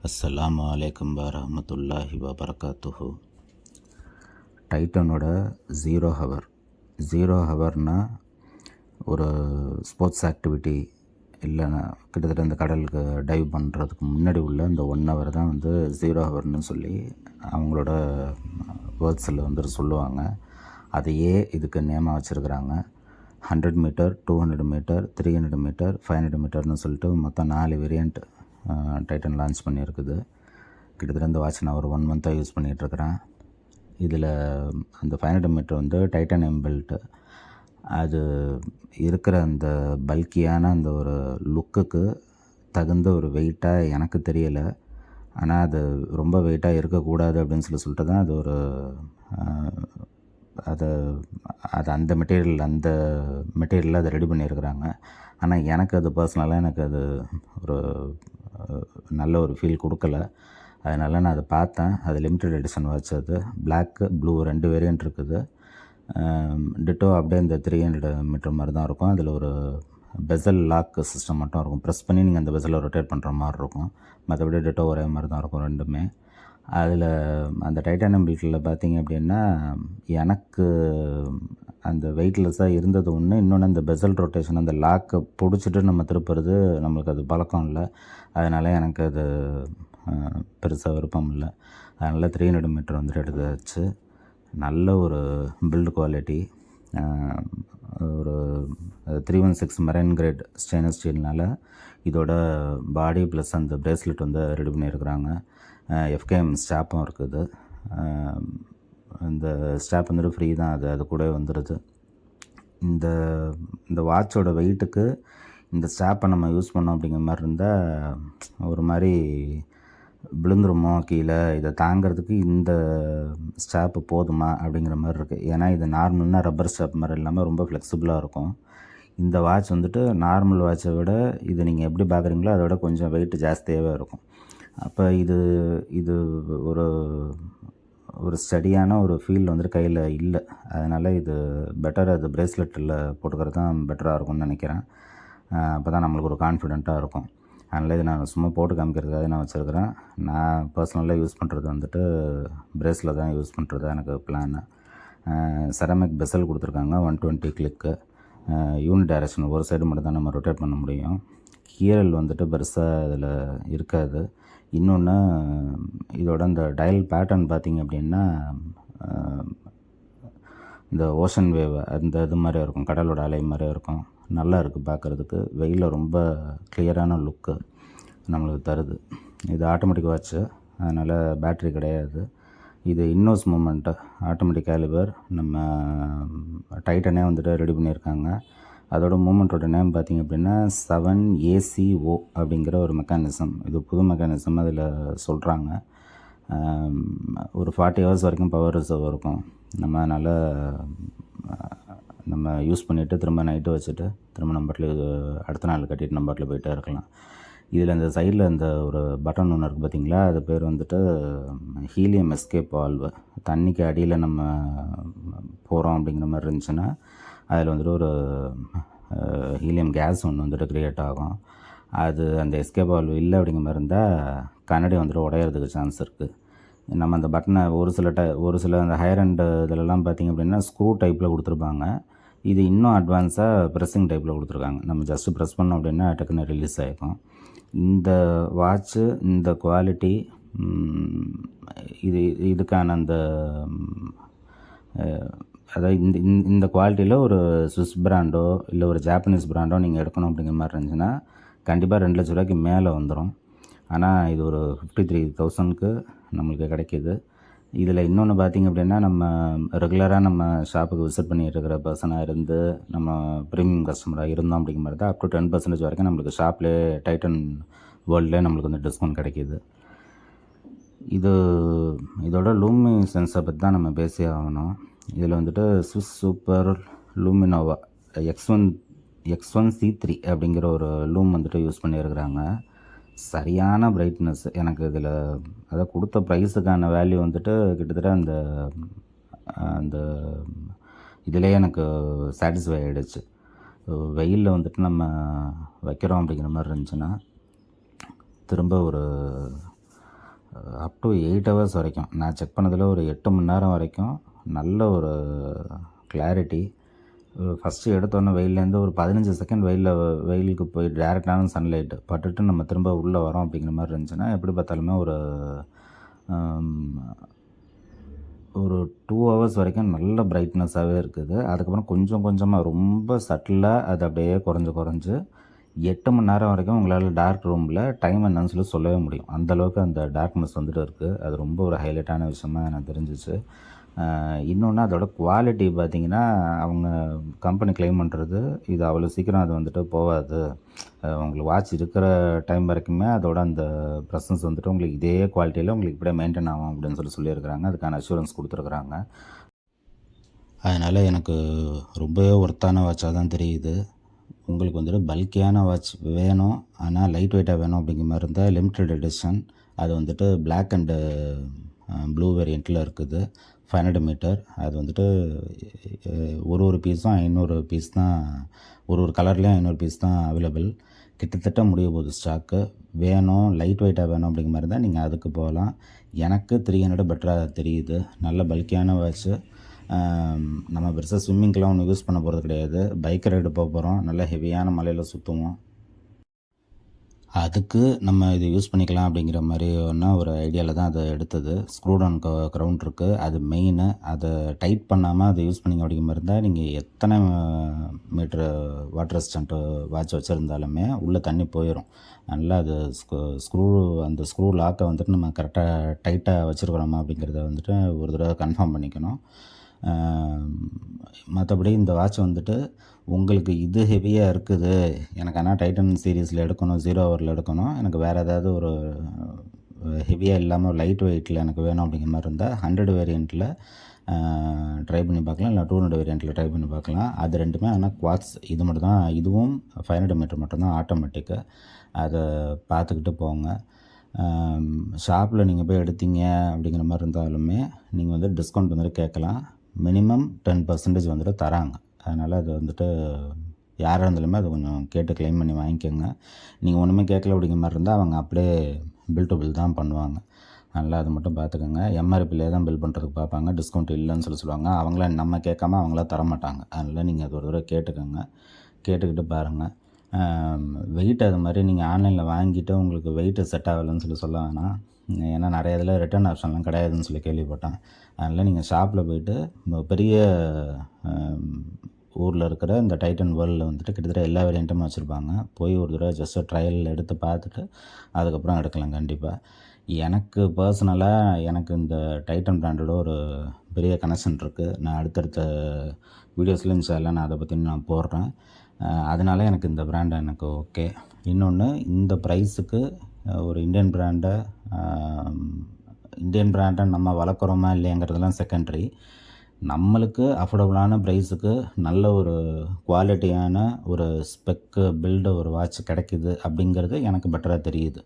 அஸ்ஸலாமு அலைக்கும் வரஹ்மத்துல்லாஹி வபரகாத்துஹு. டைட்டனோட ஜீரோ ஹவர்னால் ஒரு ஸ்போர்ட்ஸ் ஆக்டிவிட்டி இல்லைன்னா கிட்டத்தட்ட இந்த கடலுக்கு டைவ் பண்ணுறதுக்கு முன்னாடி உள்ள இந்த 1 ஹவர் தான் வந்து ஜீரோ ஹவர்னு சொல்லி அவங்களோட வேர்ட்ஸில் வந்துட்டு சொல்லுவாங்க. அதையே இதுக்கு நேமாக வச்சுருக்குறாங்க. 100 மீட்டர், 200 மீட்டர், 300 மீட்டர், 500 மீட்டர்னு சொல்லிட்டு மொத்தம் 4 வேரியண்ட் டைட்டன் லான்ச் பண்ணியிருக்குது. கிட்டத்தட்ட இந்த வாட்ச் நான் ஒரு 1 மந்த்தாக யூஸ் பண்ணிகிட்ருக்கிறேன். இதில் அந்த 500 மீட்டர் வந்து டைட்டானியம் பெல்ட்டு. அது இருக்கிற அந்த பல்கியான அந்த ஒரு லுக்குக்கு தகுந்த ஒரு வெயிட்டாக எனக்கு தெரியலை. ஆனால் அது ரொம்ப வெயிட்டாக இருக்கக்கூடாது அப்படின்னு சொல்லிட்டு தான் அது ஒரு அது அந்த மெட்டீரியலில் அதை ரெடி பண்ணியிருக்கிறாங்க. ஆனால் எனக்கு அது பர்சனலாக எனக்கு அது ஒரு நல்ல ஒரு ஃபீல் கொடுக்கல. அதனால் நான் அதை பார்த்தேன். அது லிமிட்டட் எடிஷன் வாட்ச். அது பிளாக்கு ப்ளூ 2 வேரியண்ட் இருக்குது. டிட்டோ அப்படியே இந்த 300 மீட்டர் மாதிரி தான் இருக்கும். அதில் ஒரு பெசல் லாக் சிஸ்டம் மட்டும் இருக்கும். ப்ரெஸ் பண்ணி நீங்கள் அந்த பெசலை ரொட்டேட் பண்ணுற மாதிரி இருக்கும். மற்றபடி டிட்டோ ஒரே மாதிரி தான் இருக்கும் ரெண்டுமே. அதில் அந்த டைட்டானியம் பெல்ட்டில் பார்த்திங்க அப்படின்னா எனக்கு அந்த வெயிட்லெஸ்ஸாக இருந்தது ஒன்று. இன்னொன்று அந்த பெசல் ரொட்டேஷன், அந்த லாக்கை பிடிச்சிட்டு நம்ம திருப்புறது நம்மளுக்கு அது பழக்கம் இல்லை. அதனால் எனக்கு அது பெருசாக விருப்பம் இல்லை. அதனால் 300 மீட்டர் வந்துட்டு எடுத்தாச்சு. நல்ல ஒரு பில்டு குவாலிட்டி. ஒரு 316 மெரைன் கிரேட் ஸ்டெயின்லெஸ் ஸ்டீல்னால் இதோட பாடி ப்ளஸ் அந்த பிரேஸ்லெட் வந்து ரெடி பண்ணியிருக்கிறாங்க. எஃப்கேஎம் ஸ்டாப்பும் இருக்குது. இந்த ஸ்டாப் வந்துட்டு ஃப்ரீ தான். அது கூட வந்துடுது. இந்த வாட்சோட வெயிட்டுக்கு இந்த ஸ்டாப்பை நம்ம யூஸ் பண்ணோம் அப்படிங்கிற மாதிரி இருந்தால் ஒரு மாதிரி விழுந்துருமோ கீழே, இதை தாங்கிறதுக்கு இந்த ஸ்டாப்பு போதுமா அப்படிங்கிற மாதிரி இருக்குது. ஏன்னா இது நார்மல்னால் ரப்பர் ஸ்டாப் மாதிரி இல்லாமல் ரொம்ப ஃப்ளெக்சிபிளாக இருக்கும். இந்த வாட்ச் வந்துட்டு நார்மல் வாட்சை விட இது நீங்கள் எப்படி பார்க்குறீங்களோ அதை விட கொஞ்சம் வெயிட் ஜாஸ்தியாகவே இருக்கும். அப்போ இது ஒரு ஸ்டடியான ஒரு ஃபீல் வந்துட்டு கையில் இல்லை. அதனால் இது பெட்டர். அது பிரேஸ்லெட்டில் போட்டுக்கிறது தான் பெட்டராக இருக்கும்னு நினைக்கிறேன். அப்போ தான் நம்மளுக்கு ஒரு கான்ஃபிடெண்ட்டாக இருக்கும். அதனால் இது நான் சும்மா போட்டு காமிக்கிறதுக்காக நான் வச்சுருக்கிறேன். நான் பர்சனலாக யூஸ் பண்ணுறது வந்துட்டு பிரேஸில் தான் யூஸ் பண்ணுறது எனக்கு பிளான். செராமிக் பெசல் கொடுத்துருக்காங்க. 120 கிளிக்கு. யூனிட் டைரக்ஷன் ஒரு சைடு மட்டும் தான் நம்ம ரொட்டேட் பண்ண முடியும். கீரல் வந்துட்டு பெருசாக இதில் இருக்காது. இன்னொன்று இதோட இந்த டயல் பேட்டர்ன் பார்த்திங்க அப்படின்னா இந்த ஓஷன் வேவ் அந்த இது மாதிரியே இருக்கும், கடலோட அலை மாதிரியே இருக்கும். நல்லா இருக்குது பார்க்குறதுக்கு. வெயிலில் ரொம்ப கிளியரான லுக்கு நம்மளுக்கு தருது. இது ஆட்டோமேட்டிக் வாட்ச்சு, அதனால் பேட்ரி கிடையாது. இது இன்னோஸ் மூமெண்ட்டு ஆட்டோமேட்டிக் கேலிபர் நம்ம டைட்டனே வந்துட்டு ரெடி பண்ணியிருக்காங்க. அதோட மூமெண்ட்டோட நேம் பார்த்திங்க அப்படின்னா 7ACO அப்படிங்கிற ஒரு மெக்கானிசம். இது புது மெக்கானிசம் அதில் சொல்கிறாங்க. ஒரு 40 ஹவர்ஸ் வரைக்கும் பவர் ரிசர்வ் இருக்கும். நம்ம அதனால் நம்ம யூஸ் பண்ணிவிட்டு திரும்ப நைட்டு வச்சுட்டு திரும்ப நம்பரில் அடுத்த நாள் கட்டிட்டு நம்பரில் போய்ட்டே இருக்கலாம். இதில் இந்த சைடில் இந்த ஒரு பட்டன் ஒன்று இருக்குது பார்த்திங்களா, அது பேர் வந்துட்டு ஹீலியம் எஸ்கேப் வால்வு. தண்ணிக்கு அடியில் நம்ம போகிறோம் அப்படிங்கிற மாதிரி இருந்துச்சுன்னா அதில் வந்துட்டு ஒரு ஹீலியம் கேஸ் ஒன்று வந்துட்டு க்ரியேட் ஆகும். அது அந்த எஸ்கேப் வால்வு இல்லை அப்படிங்கிற மாதிரி இருந்தால் கண்ணாடி வந்துட்டு உடையிறதுக்கு சான்ஸ் இருக்குது. நம்ம அந்த பட்டனை ஒரு சில அந்த ஹையர் அண்ட் இதிலலாம் பார்த்திங்க அப்படின்னா ஸ்க்ரூ டைப்பில் கொடுத்துருப்பாங்க. இது இன்னும் அட்வான்ஸாக ப்ரெஸ்ஸிங் டைப்பில் கொடுத்துருக்காங்க. நம்ம ஜஸ்ட்டு ப்ரெஸ் பண்ணோம் அப்படின்னா டக்குன்னு ரிலீஸ் ஆகிக்கும். இந்த வாட்ச்சு இந்த குவாலிட்டி, இதுக்கான அந்த அதாவது இந்த குவாலிட்டியில் ஒரு ஸ்விஸ் பிராண்டோ இல்லை ஒரு ஜாப்பனீஸ் பிராண்டோ நீங்கள் எடுக்கணும் அப்படிங்கிற மாதிரி இருந்துச்சுன்னா கண்டிப்பாக 2 லட்ச ரூபாய்க்கு மேலே வந்துடும். ஆனால் இது ஒரு 53,000க்கு நம்மளுக்கு கிடைக்கிது. இதில் இன்னொன்று பார்த்திங்க அப்படின்னா நம்ம ரெகுலராக நம்ம ஷாப்புக்கு விசிட் பண்ணிகிட்டு இருக்கிற பர்சனாக இருந்து நம்ம ப்ரீமியம் கஸ்டமராக இருந்தோம் அப்படிங்கிற மாதிரி தான் அப் டு 10% வரைக்கும் நம்மளுக்கு ஷாப்லேயே டைட்டன் வேர்ல்ட்லேயே நம்மளுக்கு வந்து டிஸ்கவுண்ட் கிடைக்கிது. இதோட லூமி சென்ஸை பற்றி தான் நம்ம பேசி ஆகணும். இதில் வந்துட்டு ஸ்விஸ் சூப்பர் லூமினோவா X1C3 அப்படிங்கிற ஒரு லூம் வந்துட்டு யூஸ் பண்ணியிருக்கிறாங்க. சரியான பிரைட்னஸ். எனக்கு இதில் அதை கொடுத்த ப்ரைஸுக்கான வேல்யூ வந்துட்டு கிட்டத்தட்ட அந்த இதிலே எனக்கு சாட்டிஸ்ஃபை ஆகிடுச்சு. வெயிலில் வந்துட்டு நம்ம வைக்கிறோம் அப்படிங்கிற மாதிரி இருந்துச்சுன்னா திரும்ப ஒரு அப் டு 8 ஹவர்ஸ் வரைக்கும் நான் செக் பண்ணதில் ஒரு 8 மணி நேரம் வரைக்கும் நல்ல ஒரு கிளாரிட்டி. ஃபஸ்ட்டு எடுத்தோன்னே வெயில்லேருந்து ஒரு 15 செகண்ட் வெயிலுக்கு போய் டேரெக்டான சன்லைட்டு பட்டுட்டு நம்ம திரும்ப உள்ளே வரோம் அப்படிங்கிற மாதிரி இருந்துச்சுன்னா எப்படி பார்த்தாலுமே ஒரு 2 ஹவர்ஸ் வரைக்கும் நல்ல பிரைட்னஸாகவே இருக்குது. அதுக்கப்புறம் கொஞ்சம் கொஞ்சமாக ரொம்ப சட்டிலாக அது அப்படியே குறைஞ்சு 8 மணி நேரம் வரைக்கும் உங்களால் டார்க் ரூமில் டைம் என்னன்னு சொல்லவே முடியும். அந்தளவுக்கு அந்த டார்க்னஸ் வந்துட்டு இருக்குது. அது ரொம்ப ஒரு ஹைலைட்டான விஷயமாக எனக்கு தெரிஞ்சிச்சு. இன்னொன்று அதோட குவாலிட்டி பார்த்திங்கன்னா அவங்க கம்பெனி கிளைம் பண்ணுறது இது அவ்வளோ சீக்கிரம் அது வந்துட்டு போகாது. உங்களுக்கு வாட்ச் இருக்கிற டைம் வரைக்குமே அதோட அந்த ப்ரெசன்ஸ் வந்துட்டு உங்களுக்கு இதே குவாலிட்டியில் உங்களுக்கு இப்படியே மெயின்டைன் ஆகும் அப்படின்னு சொல்லியிருக்கிறாங்க. அதுக்கான அஷூரன்ஸ் கொடுத்துருக்குறாங்க. அதனால் எனக்கு ரொம்பவே ஒர்த்தான வாட்சாக தான் தெரியுது. உங்களுக்கு வந்துட்டு பல்கியான வாட்ச் வேணும், ஆனால் லைட் வெயிட்டாக வேணும் அப்படிங்கிற மாதிரி இருந்தால் லிமிட்டட் எடிஷன் அது வந்துட்டு பிளாக் அண்டு ப்ளூ வேரியண்ட்டில் இருக்குது. 500 மீட்டர். அது வந்துட்டு ஒரு பீஸும் 500 பீஸ் தான், ஒரு கலர்லேயும் 500 பீஸ் தான் அவைலபிள். கிட்டத்தட்ட முடிய போகுது ஸ்டாக்கு. வேணும் லைட் வெயிட்டாக வேணும் அப்படிங்கிற மாதிரி தான் நீங்கள் அதுக்கு போகலாம். எனக்கு 300 பெட்டராக தெரியுது. நல்ல பல்கியான வாட்ச்சு. நம்ம பெருசாக ஸ்விம்மிங்க்கெலாம் ஒன்றும் யூஸ் பண்ண போகிறது கிடையாது. பைக் ரைடு போகிறோம், நல்லா ஹெவியான மலையில் சுற்றுவோம். அதுக்கு நம்ம இது யூஸ் பண்ணிக்கலாம் அப்படிங்கிற மாதிரி ஒரு ஐடியாவில் தான் அதை எடுத்தது. ஸ்க்ரூ டவுன் க்ரவுண்ட் இருக்குது, அது மெயினு. அதை டைட் பண்ணாமல் அதை யூஸ் பண்ணிங்க அப்படிங்கிற மாதிரி இருந்தால் நீங்கள் எத்தனை மீட்ரு வாட்டர் ரெசிஸ்டன்ட் வாட்ச் வச்சுருந்தாலுமே உள்ளே தண்ணி போயிடும். நல்லா அது அந்த ஸ்க்ரூ லாக்கை வந்துட்டு நம்ம கரெக்டாக டைட்டாக வச்சுருக்கிறோமா அப்படிங்கிறத வந்துட்டு ஒரு தடவை கன்ஃபார்ம் பண்ணிக்கணும். மற்றபடி இந்த வாட்ச் வந்துட்டு உங்களுக்கு இது ஹெவியாக இருக்குது, எனக்கு ஆனால் டைட்டன் சீரீஸில் எடுக்கணும், 0 ஹவரில் எடுக்கணும், எனக்கு வேறு ஏதாவது ஒரு ஹெவியாக இல்லாமல் லைட் வெயிட்டில் எனக்கு வேணும் அப்படிங்கிற மாதிரி இருந்தால் 100 வேரியண்ட்டில் ட்ரை பண்ணி பார்க்கலாம், இல்லை 200 வேரியண்ட்டில் ட்ரை பண்ணி பார்க்கலாம். அது ரெண்டுமே ஆனால் குவாட்ஸ். இது மட்டும் தான், இதுவும் 500 மீட்டர் மட்டும்தான் ஆட்டோமேட்டிக்கு. அதை பார்த்துக்கிட்டு போங்க. ஷாப்பில் நீங்கள் போய் எடுத்தீங்க அப்படிங்கிற மாதிரி இருந்தாலுமே நீங்கள் வந்து டிஸ்கவுண்ட் வந்துட்டு கேட்கலாம். மினிமம் 10% வந்துட்டு தராங்க. அதனால் அது வந்துட்டு யாராக இருந்தாலுமே அது கொஞ்சம் கேட்டு க்ளைம் பண்ணி வாங்கிக்கோங்க. நீங்கள் ஒன்றுமே கேட்கல அப்படிங்கிற மாதிரி இருந்தால் அவங்க அப்படியே பில் டு பில் தான் பண்ணுவாங்க. அதனால் அது மட்டும் பார்த்துக்கோங்க. எம்ஆர்பிலே தான் பில் பண்ணுறதுக்கு பார்ப்பாங்க, டிஸ்கவுண்ட் இல்லைன்னு சொல்லுவாங்க. அவங்கள நம்ம கேட்காம அவங்கள தரமாட்டாங்க. அதனால் நீங்கள் அது ஒரு தடவை கேட்டுக்கிட்டு பாருங்கள். வெயிட் அது மாதிரி நீங்கள் ஆன்லைனில் வாங்கிட்டு உங்களுக்கு வெயிட்டு செட் ஆகலைன்னு சொல்ல வேணாம். ஏன்னா நிறைய இதில் ரிட்டர்ன் ஆப்ஷன்லாம் கிடையாதுன்னு கேள்விப்பட்டேன். அதனால் நீங்கள் ஷாப்பில் போய்ட்டு பெரிய ஊரில் இருக்கிற இந்த டைட்டன் வேர்ல்டில் வந்துட்டு கிட்டத்தட்ட எல்லா வேரியண்ட்டுமே வச்சுருப்பாங்க. போய் ஒரு தடவை ஜஸ்ட்டு ட்ரையல் எடுத்து பார்த்துட்டு அதுக்கப்புறம் எடுக்கலாம் கண்டிப்பாக. எனக்கு பர்சனலாக எனக்கு இந்த டைட்டன் பிராண்டோட ஒரு பெரிய கனெக்ஷன் இருக்குது. நான் அடுத்தடுத்த வீடியோஸில் இன்ஷால்லாம் நான் அதை பற்றி நான் போடுறேன். அதனால் எனக்கு இந்த பிராண்டை எனக்கு ஓகே. இன்னொன்று, இந்த ப்ரைஸுக்கு ஒரு இந்தியன் பிராண்டை நம்ம வளர்க்குறோமா இல்லைங்கிறதுலாம் செகண்டரி. நம்மளுக்கு அஃபோர்டபுளான ப்ரைஸுக்கு நல்ல ஒரு குவாலிட்டியான ஒரு ஸ்பெக்கு பில்டு ஒரு வாட்ச் கிடைக்கிது அப்படிங்கிறது எனக்கு பெட்டராக தெரியுது.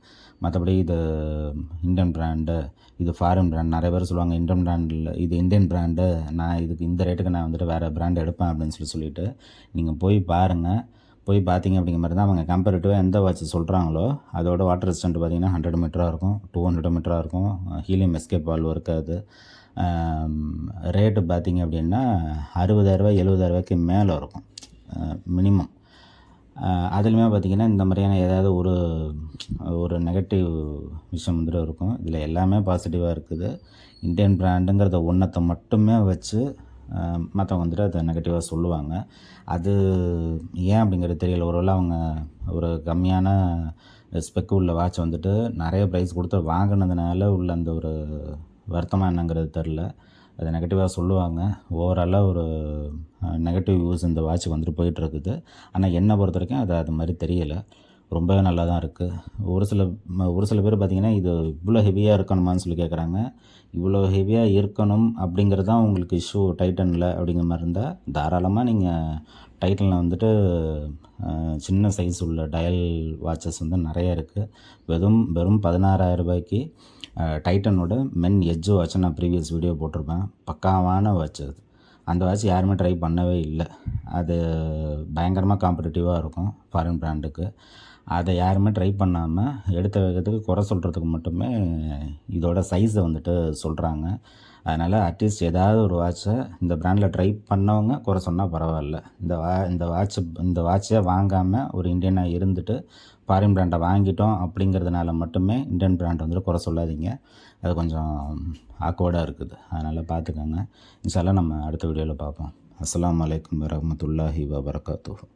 மற்றபடி இது இந்தியன் பிராண்டு, இது ஃபாரின் பிராண்ட். நிறைய பேர் சொல்லுவாங்க இந்தியன் பிராண்டில் இது இந்தியன் பிராண்டு, நான் இதுக்கு இந்த ரேட்டுக்கு நான் வந்துட்டு வேறு பிராண்டு எடுப்பேன் அப்படின்னு சொல்லிட்டு நீங்கள் போய் பாருங்கள். போய் பார்த்தீங்க அப்படிங்கிற மாதிரி தான் அவங்க கம்பேரிட்டிவாக எந்த வாட்ச் சொல்கிறாங்களோ அதோட வாட்டர் ரெசிஸ்டன்ட் பார்த்திங்கன்னா 100 மீட்டராக இருக்கும், 200 மீட்டராக இருக்கும். ஹீலியம் எஸ்கேப் வால்வ் இருக்காது. ரேட்டு பார்த்திங்க அப்படின்னா 60,000 70,000 மேலே இருக்கும் மினிமம். அதுலேயுமே பார்த்திங்கன்னா இந்த மாதிரியான ஏதாவது ஒரு நெகட்டிவ் விஷயம் வந்துட்டு இருக்கும். இதில் எல்லாமே பாசிட்டிவாக இருக்குது. இந்தியன் பிராண்டுங்கிறத ஒன்றத்தை மட்டுமே வச்சு மற்றவங்க வந்துட்டு அதை நெகட்டிவாக சொல்லுவாங்க. அது ஏன் அப்படிங்கிறது தெரியல. ஒருவேளை அவங்க ஒரு கம்மியான ஸ்பெக்கு உள்ள வாட்ச் வந்துட்டு நிறைய ப்ரைஸ் கொடுத்து வாங்கினதுனால உள்ள அந்த ஒரு வருத்தமாக என்னங்கிறது தெரில. அது நெகட்டிவாக சொல்லுவாங்க. ஓவராலாக ஒரு நெகட்டிவ் யூஸ் இந்த வாட்ச் வந்துட்டு போயிட்டுருக்குது. ஆனால் என்னை பொறுத்த வரைக்கும் அது மாதிரி தெரியலை. ரொம்பவே நல்லா தான் இருக்குது. ஒரு சில பேர் பார்த்திங்கன்னா இது இவ்வளோ ஹெவியாக இருக்கணுமான்னு கேட்குறாங்க. இவ்வளோ ஹெவியாக இருக்கணும் அப்படிங்கிறது தான் உங்களுக்கு இஷ்யூ டைட்டனில் அப்படிங்கிற மாதிரி இருந்தால் தாராளமாக நீங்கள் டைட்டனில் வந்துட்டு சின்ன சைஸ் உள்ள டயல் வாட்சஸ் வந்து நிறைய இருக்குது. வெறும் 16,000 டைட்டனோட மென் எட்ஜ் வாட்சை நான் ப்ரீவியஸ் வீடியோ போட்டிருப்பேன். பக்காவான வாட்ச் அது. அந்த வாட்ச் யாருமே ட்ரை பண்ணவே இல்லை. அது பயங்கரமாக காம்படிட்டிவாக இருக்கும் ஃபாரின் பிராண்டுக்கு. அதை யாருமே ட்ரை பண்ணாமல் எடுத்த வேகத்துக்கு குறை சொல்கிறதுக்கு மட்டுமே இதோட சைஸை வந்துட்டு சொல்கிறாங்க. அதனால் அட்லீஸ்ட் ஏதாவது ஒரு வாட்சை இந்த ப்ராண்டில் ட்ரை பண்ணவங்க குறை சொன்னால் பரவாயில்ல. இந்த வாட்சை வாங்காமல் ஒரு இந்தியனாக இருந்துட்டு ஃபாரின் ப்ராண்டை வாங்கிட்டோம் அப்படிங்கிறதுனால மட்டுமே இந்தியன் ப்ராண்ட் வந்துட்டு குறை சொல்லாதீங்க. அது கொஞ்சம் ஆக்வர்டாக இருக்குது. அதனால் பார்த்துக்கோங்க. இன்ஷா அல்லாஹ் நம்ம அடுத்த வீடியோவில் பார்ப்போம். அஸ்ஸலாமு அலைக்கும் வரஹ்மத்துல்லாஹி வபரகாத்துஹு.